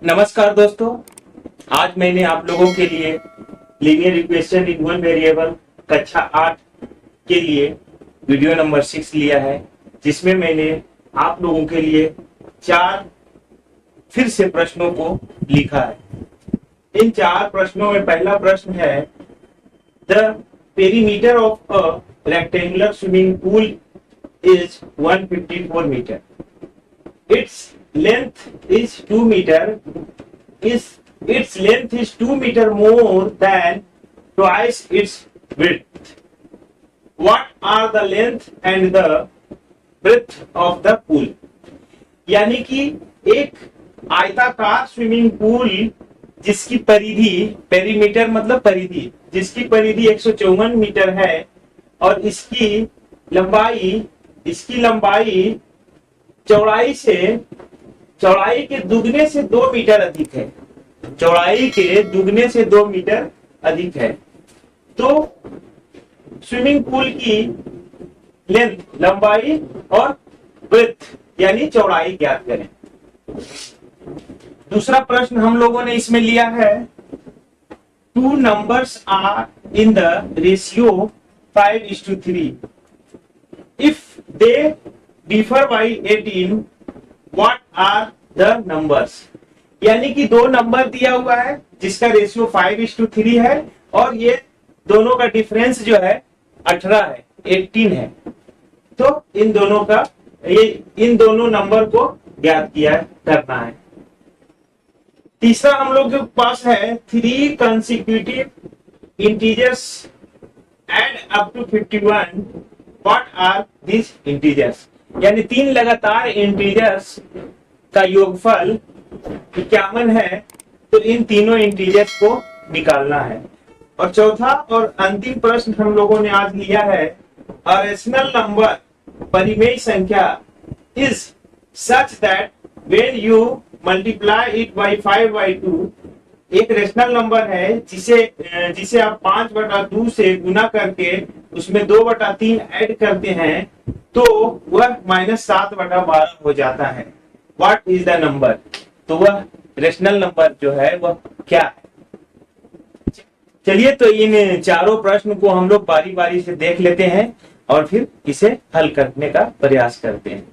नमस्कार दोस्तों, आज मैंने आप लोगों के लिए linear equation in one variable कक्षा 8 के लिए वीडियो नंबर 6 लिया है, जिसमें मैंने आप लोगों के लिए 4 फिर से प्रश्नों को लिखा है। इन 4 प्रश्नों में पहला प्रश्न है, the perimeter of a rectangular swimming pool is 154 metre. Its length is 2 meter. Its length is 2 meter more than twice its width. What are the length and the breadth of the pool? यानी कि एक आयताकार swimming pool जिसकी परिधि, perimeter मतलब परिधि, जिसकी परिधि 154 मीटर है और इसकी लंबाई चौड़ाई के दुगने से 2 मीटर अधिक है। चौड़ाई के दुगने से 2 मीटर अधिक है। तो स्विमिंग पूल की लेंथ, लंबाई और ब्रेथ यानी चौड़ाई ज्ञात करें। दूसरा प्रश्न हम लोगों ने इसमें लिया है, 2 numbers are in the ratio 5:3. If they differ by 18, what are the numbers? यानी कि 2 नंबर दिया हुआ है जिसका रेशियो 5:3 है और ये दोनों का डिफरेंस जो है 18 है, 18 है। तो इन दोनों नंबर को ज्ञात करना है। तीसरा हम लोग के पास है, 3 consecutive integers add up to 51. What are these integers? यानी 3 लगातार इंटीजर्स का योगफल 51 है, तो इन तीनों इंटीजर्स को निकालना है। और चौथा और अंतिम प्रश्न हम लोगों ने आज लिया है, अ रेशनल नंबर, परिमेय संख्या, is such that when you multiply it by 5/2, एक रेशनल नंबर है जिसे आप 5/2 से गुना करके उसमें 2/3 ऐड करते हैं तो वह -7/12 हो जाता है। What is the number? तो वह रेशनल नंबर जो है वह क्या है? चलिए, तो इन चारों प्रश्न को हम लोग बारी बारी से देख लेते हैं और फिर इसे हल करने का प्रयास करते हैं।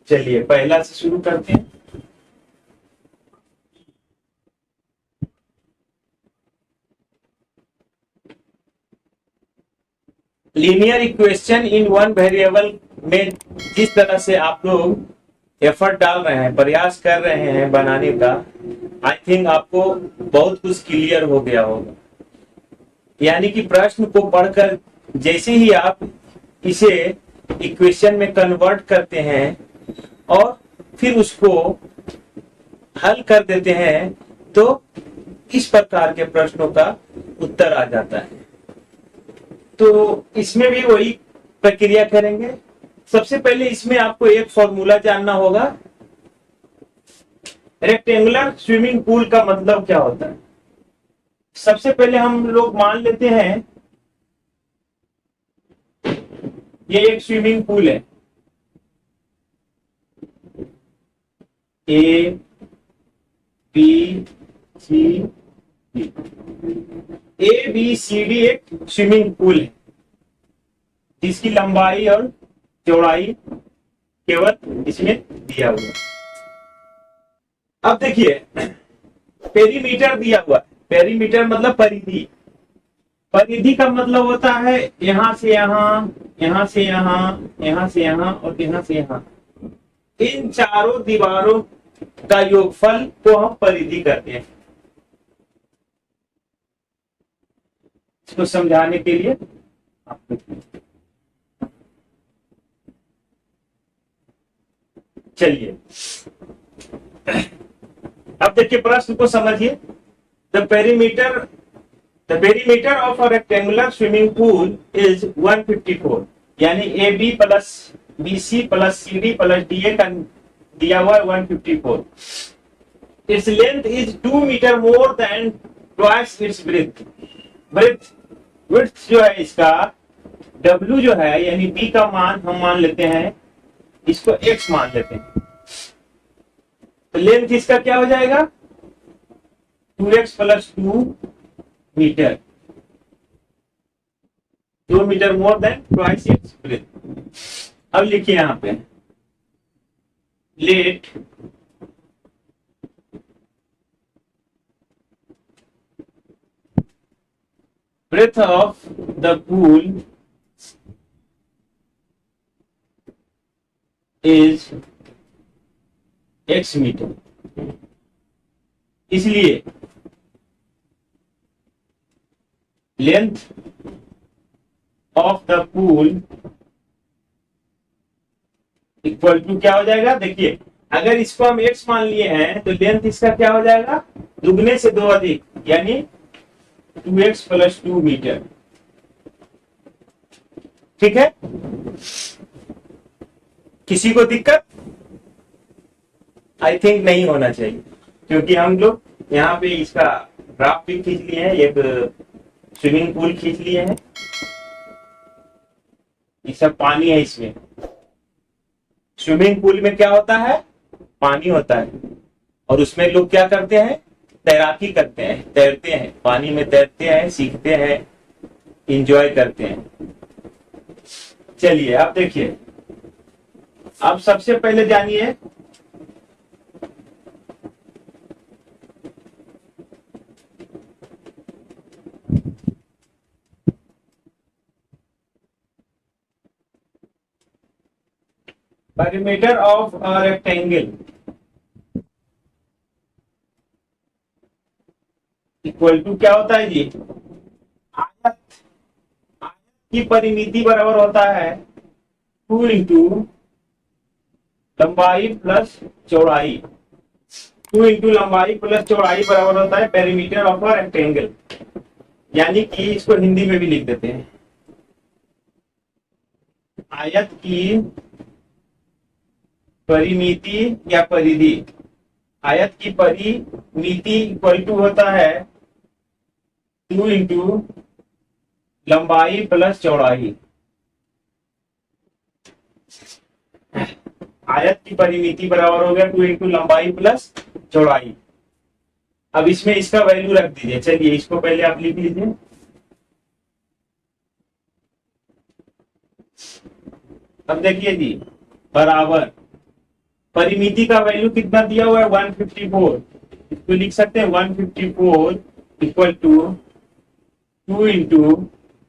चलिए, पहला से शुरू करते हैं। Linear equation in one variable में जिस तरह से आप लोग एफर्ट डाल रहे हैं, प्रयास कर रहे हैं बनाने का, आई थिंक आपको बहुत कुछ क्लियर हो गया होगा। यानी कि प्रश्न को पढ़कर जैसे ही आप इसे इक्वेशन में कन्वर्ट करते हैं और फिर उसको हल कर देते हैं, तो इस प्रकार के प्रश्नों का उत्तर आ जाता है। तो इसमें भी वही प्रक्रिया करेंगे। सबसे पहले इसमें आपको एक फॉर्मूला जानना होगा। रेक्टेंगुलर स्विमिंग पूल का मतलब क्या होता है? सबसे पहले हम लोग मान लेते हैं ये एक स्विमिंग पूल है, A B C D। ABCD एक स्विमिंग पूल है जिसकी लंबाई और चौड़ाई केवल इसमें दिया हुआ है। अब देखिए, पेरीमीटर दिया हुआ है। पेरीमीटर मतलब परिधि। परिधि का मतलब होता है यहां से यहां, यहां से यहां, यहां से यहां और यहां से यहां। इन चारों दीवारों का योगफल को हम परिधि करते हैं। इसको समझाने के लिए चलिए, अब देखिए प्रश्न को समझिए। The perimeter of a rectangular swimming pool is 154। यानी AB plus BC plus CD plus DA का दिया हुआ है 154। Its length is 2 metre more than twice its breadth. Width जो है इसका, W जो है यानी B का मान हम मान लेते हैं, इसको X मान लेते हैं। तो लेंथ इसका क्या हो जाएगा 2x plus 2 metre, 2 metre more than twice X breadth. अब लिखिए यहां पे let breadth of the pool is x metre. इसलिए length of the pool equal to क्या हो जाएगा, देखिए अगर इसको हम x मान लिए हैं तो लेंथ इसका क्या हो जाएगा दुगने से 2 अधिक, यानी 2x प्लस 2 मीटर। ठीक है, किसी को दिक्कत आई थिंक नहीं होना चाहिए, क्योंकि हम लोग यहाँ पे इसका ग्राफ भी खींच लिए हैं, एक स्विमिंग पूल खींच लिए हैं, ये सब पानी है इसमें। स्विमिंग पूल में क्या होता है पानी होता है, और उसमें लोग क्या करते हैं तैराकी करते हैं, तैरते हैं, पानी में तैरते हैं, सीखते हैं, इंजॉय करते हैं। चलिए अब देखिए, अब सबसे पहले जानिए perimeter of a rectangle equal to क्या होता है जी, आयत, आयत की परिमिति बराबर होता है 2 इंटू लंबाई प्लस चौड़ाई, 2 इंटू लंबाई प्लस चौड़ाई बराबर होता है पेरीमीटर ऑफ अ रेक्टेंगल। यानी कि इसको हिंदी में भी लिख देते हैं, आयत की परिमिति या परिधि, आयत की परिमिति इक्वल टू होता है 2 इंटू लंबाई प्लस चौड़ाई। आयत की परिमिति बराबर हो गया 2 इंटू लंबाई प्लस चौड़ाई। अब इसमें इसका वैल्यू रख दीजिए, चलिए इसको पहले आप लिख लीजिए। अब देखिए जी बराबर परिमिति का वैल्यू कितना दिया हुआ है 154, इसको लिख सकते हैं 154 इक्वल टू 2 इंटू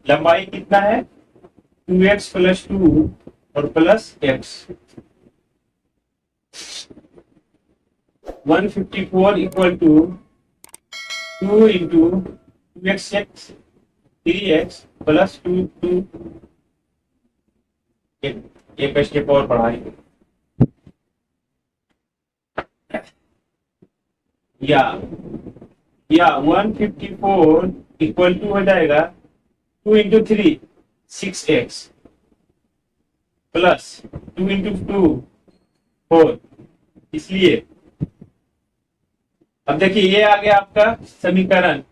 लंबाई कितना है 2x प्लस 2 और plus x, 154 equal to 2 into 2x 3x plus 2 एक स्टेप और बढ़ाएंगे, या 154 इक्वल टू हो जाएगा 2 इंटू 3 6x प्लस 2 इंटू 2 4। इसलिए अब देखिए ये आ गया आपका समीकरण।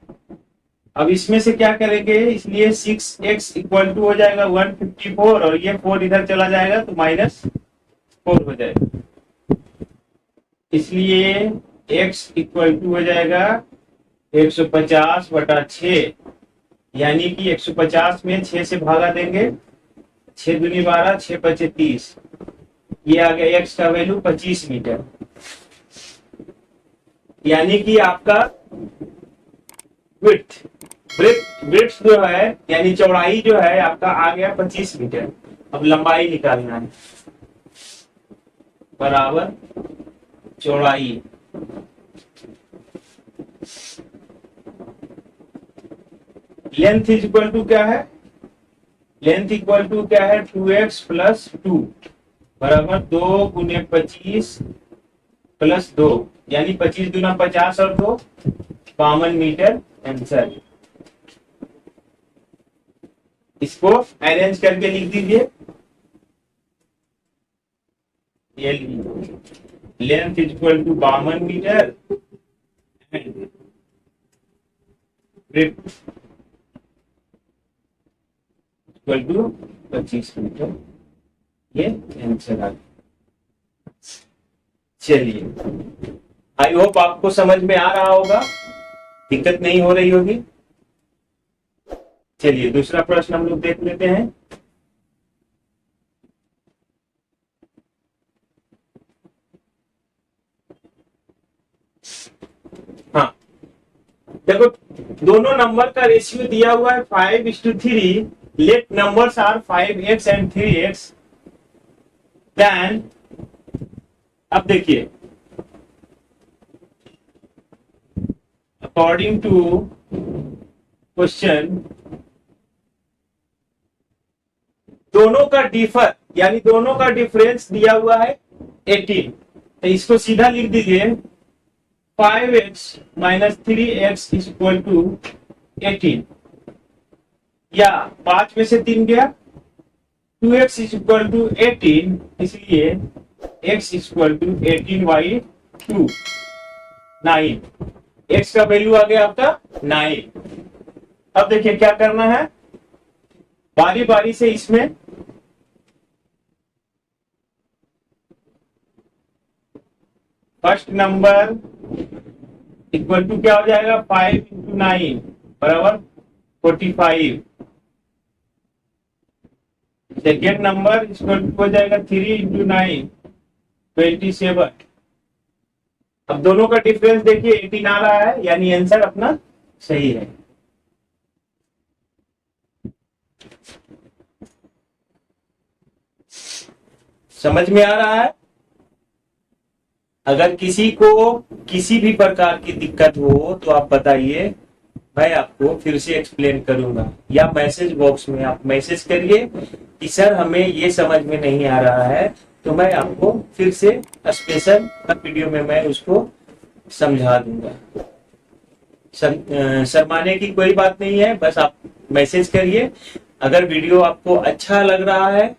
अब इसमें से क्या करेंगे, इसलिए 6x इक्वल टू हो जाएगा 154 और ये 4 इधर चला जाएगा तो -4 हो जाएगा। इसलिए x इक्वल टू हो जाएगा 150 बटा 6, यानी कि 150 में 6 से भागा देंगे, 6 दूनी 12, 6 पचे 30, ये आ गया x का वैल्यू 25 मीटर। यानी कि आपका विड्थ जो है यानी चौड़ाई जो है आपका आ गया 25 मीटर। अब लंबाई निकालना है बराबर चौड़ाई, लेंथ इज इक्वल टू क्या है, लेंथ इक्वल टू क्या है 2x प्लस 2 बराबर 2 गुने 25 प्लस 2, यानी 25 दूना 50 और 2 52 मीटर आंसर। इसको अरेंज करके लिख दीजिए, ये length is equal to 52 metre and breadth equal to 25 metre, ये आंसर आ गया। चलिए आई होप आपको समझ में आ रहा होगा, दिक्कत नहीं हो रही होगी। चलिए दूसरा प्रश्न हम लोग देख लेते हैं। हाँ देखो, दोनों नंबर का रेशियो दिया हुआ है 5:3। Let numbers are 5x and 3x। Then अब देखिए, अकॉर्डिंग टू क्वेश्चन, दोनों का डिफर यानी दोनों का डिफरेंस दिया हुआ है 18। तो इसको सीधा लिख दीजिए, 5x minus 3x is equal to 18, या 5 में से 3 गया, 2x इज इक्वल टू 18, इसलिए x is equal to 18/2, 9। x का वैल्यू आ गया आपका 9। अब देखिए क्या करना है, बारी बारी से इसमें फर्स्ट नंबर इक्वल टू क्या हो जाएगा, 5 इंटू 9 बराबर 45। सेकेंड नंबर इक्वल टू हो जाएगा 3 इंटू 9 27। अब दोनों का डिफरेंस देखिए 18 आ रहा है, यानी आंसर अपना सही है। समझ में आ रहा है? अगर किसी को किसी भी प्रकार की दिक्कत हो तो आप बताइए, मैं आपको फिर से एक्सप्लेन करूंगा, या मैसेज बॉक्स में आप मैसेज करिए कि सर हमें ये समझ में नहीं आ रहा है, तो मैं आपको फिर से स्पेशल वीडियो में मैं उसको समझा दूंगा। शर्माने की कोई बात नहीं है, बस आप मैसेज करिए। अगर वीडियो आपको अच्छा लग रहा है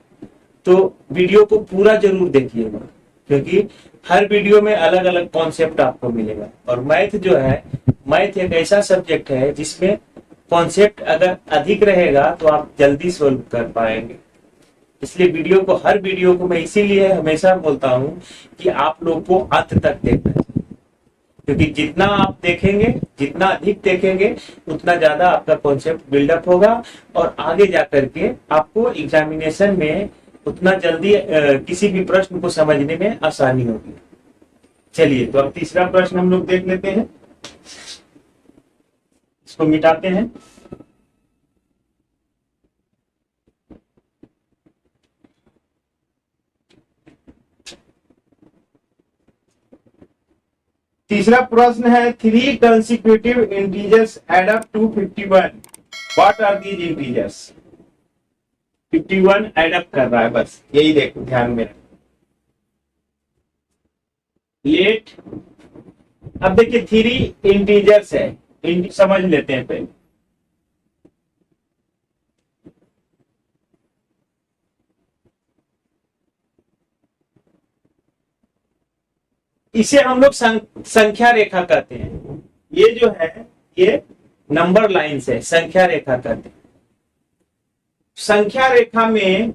तो वीडियो को पूरा जरूर देखिएगा, क्योंकि हर वीडियो में अलग अलग कॉन्सेप्ट आपको मिलेगा। और मैथ जो है, मैथ एक ऐसा सब्जेक्ट है जिसमें कॉन्सेप्ट अगर अधिक रहेगा तो आप जल्दी सोल्व कर पाएंगे। इसलिए वीडियो को, हर वीडियो को मैं इसीलिए हमेशा बोलता हूं कि आप लोग को अंत तक देखना चाहिए, क्योंकि जितना आप देखेंगे, जितना अधिक देखेंगे, उतना ज्यादा आपका कॉन्सेप्ट बिल्डअप होगा और आगे जाकर के आपको एग्जामिनेशन में उतना जल्दी किसी भी प्रश्न को समझने में आसानी होगी। चलिए तो अब तीसरा प्रश्न हम लोग देख लेते हैं, इसको मिटाते हैं। तीसरा प्रश्न है, 3 consecutive integers add up to 51। What are these integers? 51 add up कर रहा है, बस यही देखो, ध्यान में लेट। अब देखिए 3 इंटीजर्स है, समझ लेते हैं पहले। इसे हम लोग संख्या रेखा कहते हैं। ये जो है ये नंबर लाइन है, संख्या रेखा कहते हैं। संख्या रेखा में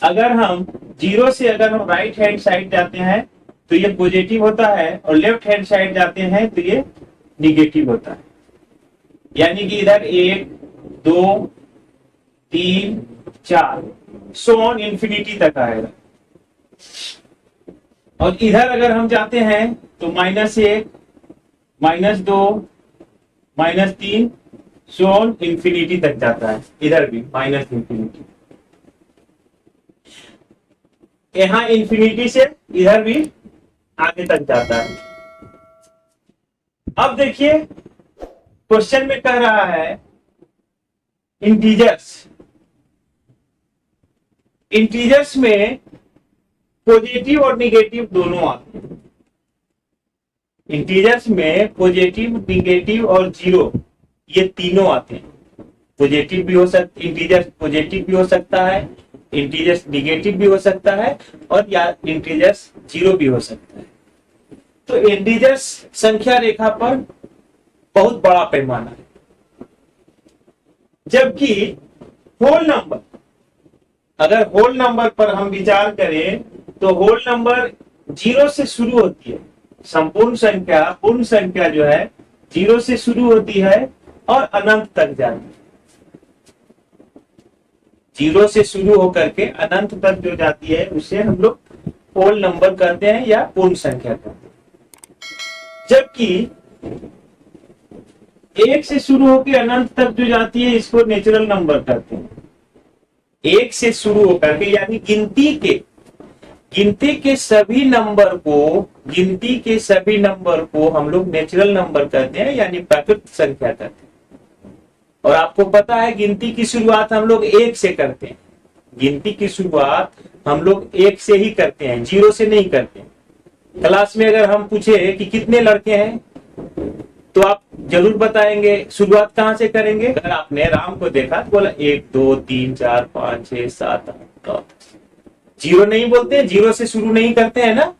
अगर हम 0 से अगर हम राइट हैंड साइड जाते हैं तो ये पॉजिटिव होता है, और लेफ्ट हैंड साइड जाते हैं तो ये निगेटिव होता है। यानी कि इधर 1 2 3 4 सो ऑन इंफिनिटी तक आएगा। और इधर अगर हम जाते हैं तो -1 -2 -3 सो ऑन इंफिनिटी तक जाता है। इधर भी माइनस इंफिनिटी, यहां इंफिनिटी से इधर भी आगे तक जाता है। अब देखिए क्वेश्चन में कह रहा है इंटीजर्स। इंटीजर्स में पॉजिटिव और निगेटिव दोनों आते हैं। इंटीजर्स में पॉजिटिव, निगेटिव और 0 ये तीनों आते हैं। पॉजिटिव भी हो सकता, इंटीजर्स पॉजिटिव भी हो सकता है, इंटीजर्स निगेटिव भी हो सकता है, और या इंटीजर्स 0 भी हो सकता है। तो इंटीजर्स संख्या रेखा पर बहुत बड़ा पैमाना है, जबकि होल नंबर, अगर होल नंबर पर हम विचार करें तो होल नंबर 0 से शुरू होती है। संपूर्ण संख्या, पूर्ण संख्या जो है 0 से शुरू होती है और अनंत तक जाती है। 0 से शुरू होकर के अनंत तक जो जाती है उसे हम लोग होल नंबर कहते हैं या पूर्ण संख्या कहते हैं। जबकि 1 से शुरू होकर अनंत तक जो जाती है इसको नेचुरल नंबर कहते हैं। 1 से शुरू होकर के यानी गिनती के सभी नंबर को हम लोग नेचुरल नंबर कहते हैं यानी प्राकृतिक संख्या कहते हैं। और आपको पता है गिनती की शुरुआत हम लोग 1 से करते हैं। गिनती की शुरुआत हम लोग 1 से ही करते हैं, 0 से नहीं करते हैं। क्लास में अगर हम पूछे कि कितने लड़के हैं तो आप जरूर बताएंगे शुरुआत कहां से करेंगे। अगर आपने राम को देखा तो बोला 1 2 3 4 5 6 7 8 9। 0 नहीं बोलते, 0 से शुरू नहीं करते हैं ना।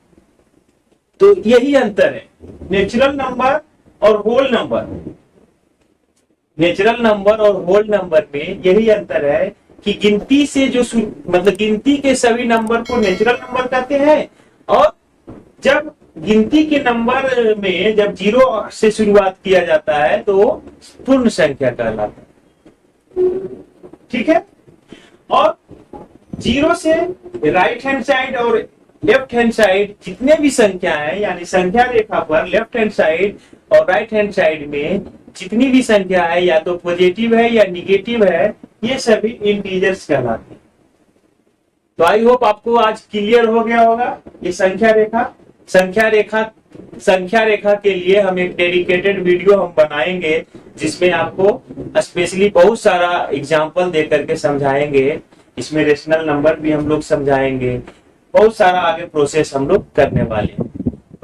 तो यही अंतर है नेचुरल नंबर और होल नंबर। नेचुरल नंबर और होल नंबर में यही अंतर है कि गिनती से जो मतलब गिनती के सभी नंबर को नेचुरल नंबर कहते हैं और जब गिनती के नंबर में जब 0 से शुरुआत किया जाता है तो पूर्ण संख्या कहलाता है। ठीक है। और 0 से राइट हैंड साइड और लेफ्ट हैंड साइड जितने भी संख्या है यानी संख्या रेखा पर लेफ्ट हैंड साइड और राइट हैंड साइड में जितनी भी संख्या है या तो पॉजिटिव है या निगेटिव है, ये सभी इंटीजर्स कहलाते हैं। तो आई होप आपको आज क्लियर हो गया होगा ये संख्या रेखा के लिए हम एक डेडिकेटेड वीडियो हम बनाएंगे जिसमें आपको स्पेशली बहुत सारा एग्जाम्पल दे करके समझाएंगे। इसमें रेशनल नंबर भी हम लोग समझाएंगे, बहुत सारा आगे प्रोसेस हम लोग करने वाले हैं।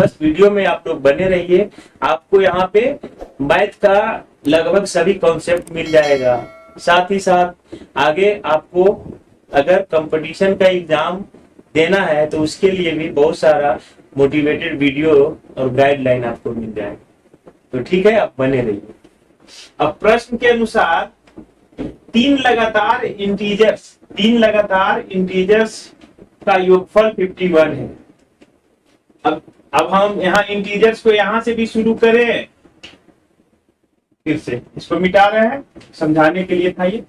बस वीडियो में आप लोग बने रहिए, आपको यहाँ पे मैथ का लगभग सभी कॉन्सेप्ट मिल जाएगा। साथ ही साथ आगे आपको अगर कंपटीशन का एग्जाम देना है तो उसके लिए भी बहुत सारा मोटिवेटेड वीडियो और गाइडलाइन आपको मिल जाएगा। तो ठीक है, आप बने रहिए। अब प्रश्न के अनुसार 3 लगातार इंटीजर्स का योगफल 51 है। अब हम यहाँ इंटीजर्स को यहां से भी शुरू करें, फिर से इसको मिटा रहे हैं, समझाने के लिए था ये।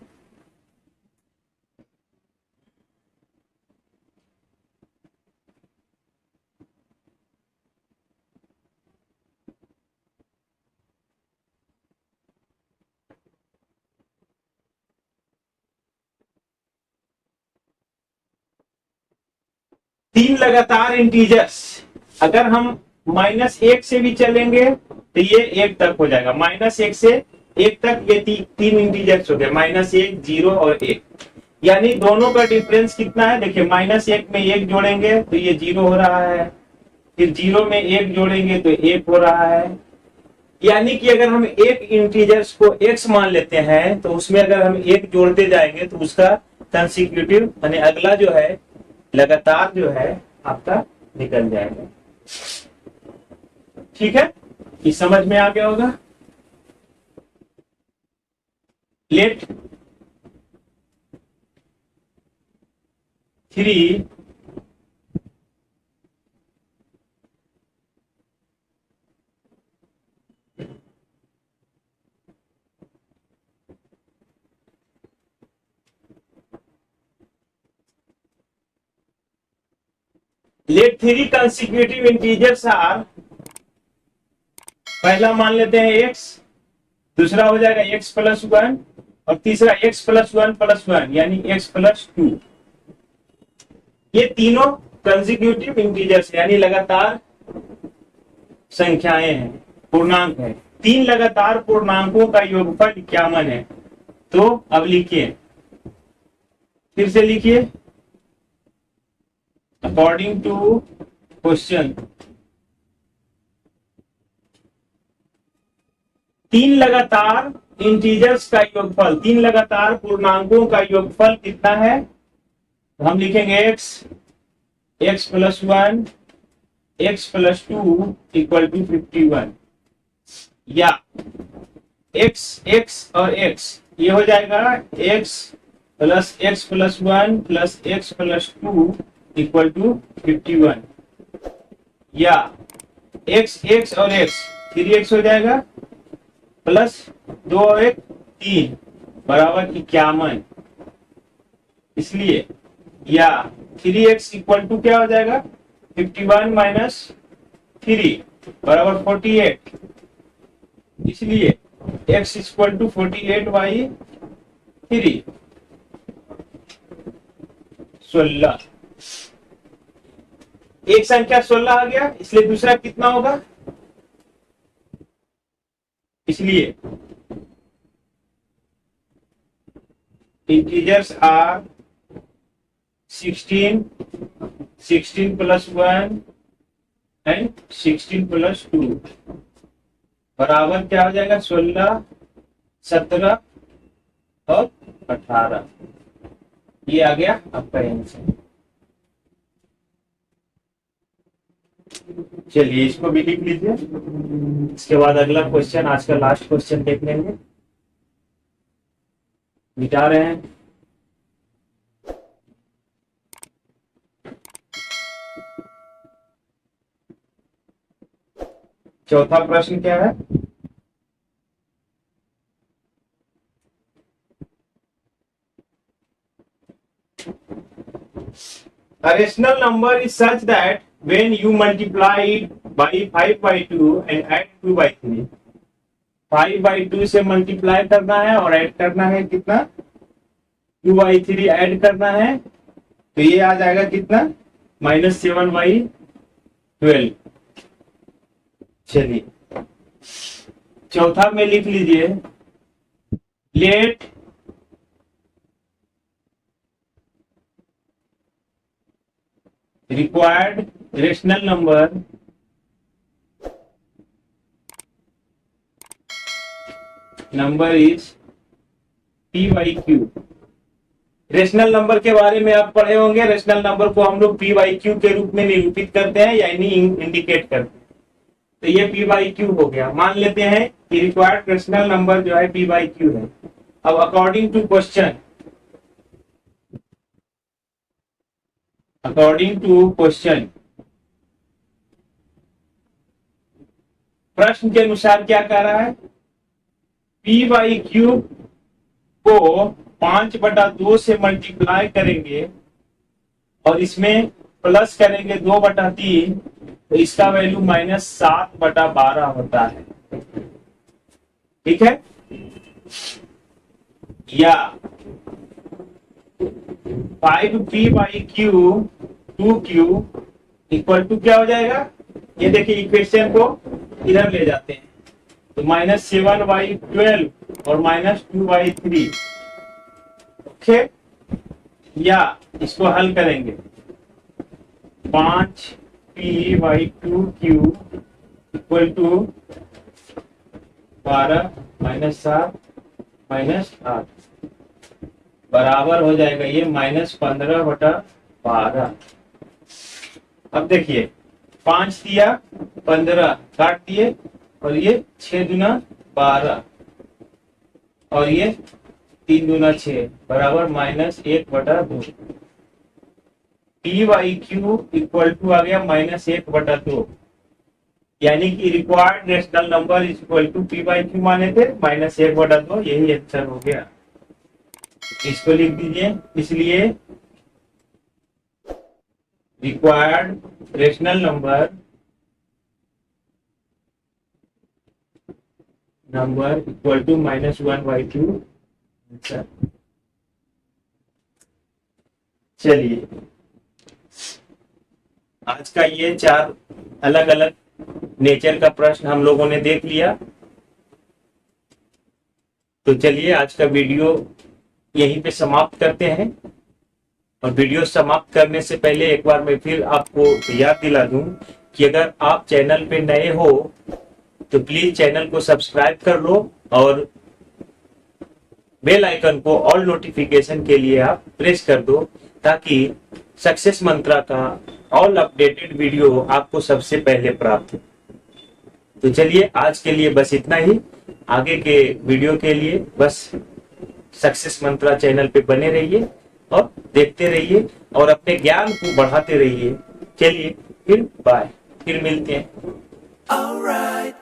तीन लगातार इंटीजर्स अगर हम -1 से भी चलेंगे तो ये 1 तक हो जाएगा। -1 से 1 तक ये तीन इंटीजर्स हो गए, -1 0 और 1। यानी दोनों का डिफरेंस कितना है देखिए, -1 में 1 जोड़ेंगे तो ये 0 हो रहा है, फिर 0 में 1 जोड़ेंगे तो 1 हो रहा है। यानी कि अगर हम एक इंटीजर्स को x मान लेते हैं तो उसमें अगर हम 1 जोड़ते जाएंगे तो उसका कंसेक्यूटिव यानी अगला जो है लगातार जो है आपका निकल जाएगा। ठीक है, ये समझ में आ गया होगा। Let 3 let 3 consecutive integers are, पहला मान लेते हैं x, दूसरा हो जाएगा x + 1 और तीसरा x + 1 + 1 यानी x + 2। ये तीनों कंसेक्यूटिव इंटीजर्स यानी लगातार संख्याएं हैं, पूर्णांक है। 3 लगातार पूर्णांकों का योगफल 51 है। तो अब लिखिए, फिर से लिखिए, अकॉर्डिंग टू क्वेश्चन 3 लगातार इंटीजर्स का योगफल, 3 लगातार पूर्णांकों का योगफल कितना है? हम लिखेंगे x + 1 x + 2 = 51 या x और x ये हो जाएगा x + x + 1 + x + 2 = 51 या एक्स एक्स और एक्स 3x हो जाएगा प्लस 2 और 1 3 बराबर 51। इसलिए या 3x इक्वल टू क्या हो जाएगा 51 माइनस 3 बराबर 48। इसलिए x इक्वल टू 48/3 16। एक संख्या 16 आ गया, इसलिए दूसरा कितना होगा, इसलिए integers are 16 16 plus 1 and 16 plus 2 बराबर क्या हो जाएगा 16 17 और 18। ये आ गया आपका आंसर। चलिए इसको भी लिख लीजिए। इसके बाद अगला क्वेश्चन, आज का लास्ट क्वेश्चन देख लेंगे। मिटा रहे हैं। चौथा प्रश्न क्या है, a rational number is such that when you multiply it by 5/2 and add 2/3, 5/2 से मल्टीप्लाई करना है और ऐड करना है कितना 2/3 ऐड करना है, तो ये आ जाएगा कितना -7/12। चलिए चौथा में लिख लीजिए, let required rational number is p/q। Rational number के बारे में आप पढ़े होंगे। रेशनल नंबर को हम लोग p/q के रूप में निरूपित करते हैं, यानी इंडिकेट करते हैं। तो ये p/q हो गया। मान लेते हैं कि रिक्वायर्ड रेशनल नंबर जो है p/q है। अब अकॉर्डिंग टू क्वेश्चन, प्रश्न के अनुसार क्या कह रहा है, p/q को 5/2 से मल्टीप्लाई करेंगे और इसमें प्लस करेंगे 2/3, तो इसका वैल्यू -7/12 होता है। ठीक है, या 5p/q 2q इक्वल टू क्या हो जाएगा, ये देखिए इक्वेशन को इधर ले जाते हैं, तो -7/12 और -2/3। ओके, या इसको हल करेंगे 5p/2q इक्वल टू 12 -7 -8 बराबर हो जाएगा ये -15/12। अब देखिए 5 दिया 15 काट दिए, और ये 6 दूना 12 और ये 3 दूना 6 बराबर -1/2। p/q इक्वल टू आ गया -1/2, यानी कि required rational number is equal to p/q माने थे -1/2। यही आंसर हो गया। इसको लिख दीजिए। इसलिए required rational number equal to -1/2 answer. चलिए आज का ये 4 अलग अलग नेचर का प्रश्न हम लोगों ने देख लिया। तो चलिए आज का वीडियो यहीं पे समाप्त करते हैं। और वीडियो समाप्त करने से पहले एक बार मैं फिर आपको याद दिला दूं कि अगर आप चैनल पे नए हो तो प्लीज चैनल को सब्सक्राइब कर लो और बेल आइकन को ऑल नोटिफिकेशन के लिए आप प्रेस कर दो, ताकि सक्सेस मंत्रा का ऑल अपडेटेड वीडियो आपको सबसे पहले प्राप्त हो। तो चलिए आज के लिए बस इतना ही। आगे के वीडियो के लिए बस सक्सेस मंत्रा चैनल पे बने रहिए और देखते रहिए और अपने ज्ञान को बढ़ाते रहिए। चलिए फिर बाय, फिर मिलते हैं। Alright.